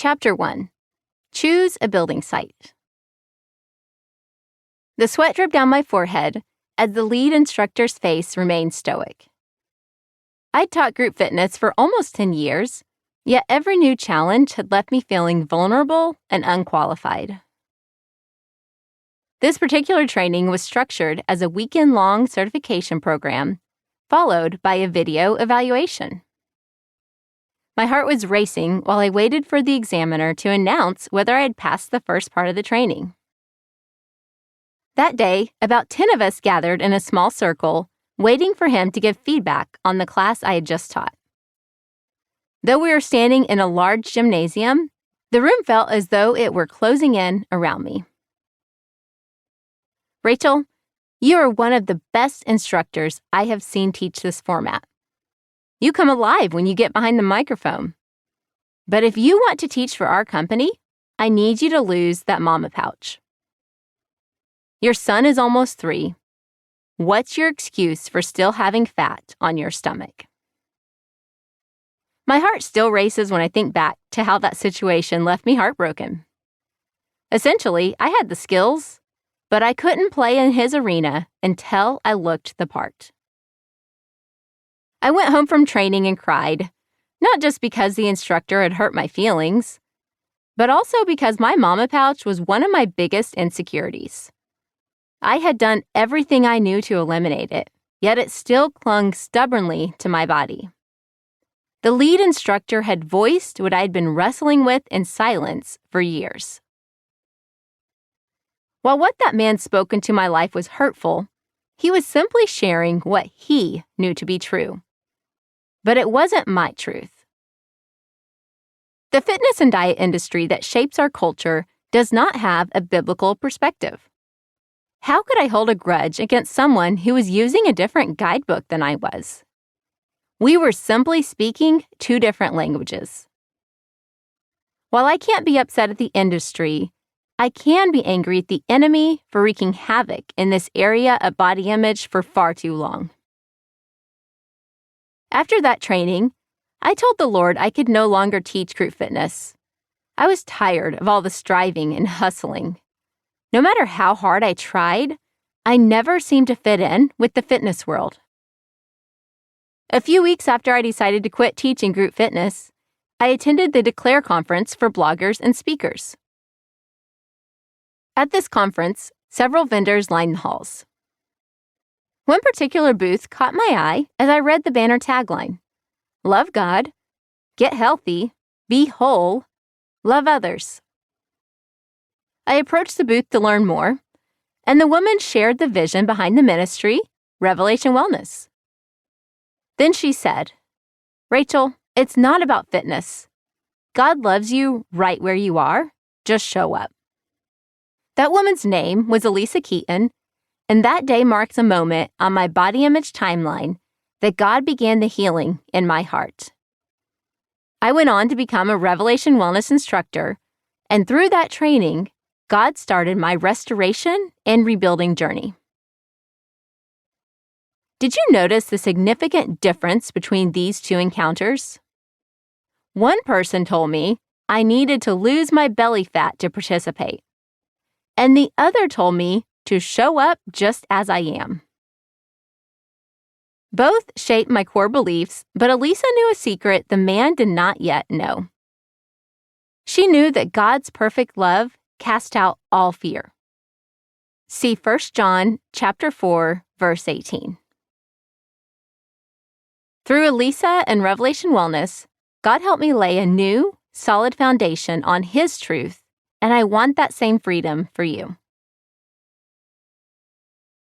Chapter 1. Choose a building site. The sweat dripped down my forehead as the lead instructor's face remained stoic. I'd taught group fitness for almost 10 years, yet every new challenge had left me feeling vulnerable and unqualified. This particular training was structured as a weekend-long certification program, followed by a video evaluation. My heart was racing while I waited for the examiner to announce whether I had passed the first part of the training. That day, about 10 of us gathered in a small circle, waiting for him to give feedback on the class I had just taught. Though we were standing in a large gymnasium, the room felt as though it were closing in around me. Rachael, you are one of the best instructors I have seen teach this format. You come alive when you get behind the microphone. But if you want to teach for our company, I need you to lose that mama pouch. Your son is almost 3. What's your excuse for still having fat on your stomach? My heart still races when I think back to how that situation left me heartbroken. Essentially, I had the skills, but I couldn't play in his arena until I looked the part. I went home from training and cried, not just because the instructor had hurt my feelings, but also because my mama pouch was one of my biggest insecurities. I had done everything I knew to eliminate it, yet it still clung stubbornly to my body. The lead instructor had voiced what I'd been wrestling with in silence for years. While what that man spoke into my life was hurtful, he was simply sharing what he knew to be true. But it wasn't my truth. The fitness and diet industry that shapes our culture does not have a biblical perspective. How could I hold a grudge against someone who was using a different guidebook than I was? We were simply speaking 2 different languages. While I can't be upset at the industry, I can be angry at the enemy for wreaking havoc in this area of body image for far too long. After that training, I told the Lord I could no longer teach group fitness. I was tired of all the striving and hustling. No matter how hard I tried, I never seemed to fit in with the fitness world. A few weeks after I decided to quit teaching group fitness, I attended the Declare conference for bloggers and speakers. At this conference, several vendors lined the halls. One particular booth caught my eye as I read the banner tagline, "Love God, get healthy, be whole, love others." I approached the booth to learn more, and the woman shared the vision behind the ministry, Renovation Wellness. Then she said, "Rachael, it's not about fitness. God loves you right where you are. Just show up." That woman's name was Elisa Keaton, and that day marks a moment on my body image timeline that God began the healing in my heart. I went on to become a Renovation Wellness instructor, and through that training, God started my restoration and rebuilding journey. Did you notice the significant difference between these 2 encounters? One person told me I needed to lose my belly fat to participate, and the other told me to show up just as I am. Both shaped my core beliefs, but Elisa knew a secret the man did not yet know. She knew that God's perfect love cast out all fear. See 1 John chapter 4, verse 18. Through Elisa and Renovation Wellness, God helped me lay a new, solid foundation on His truth, and I want that same freedom for you.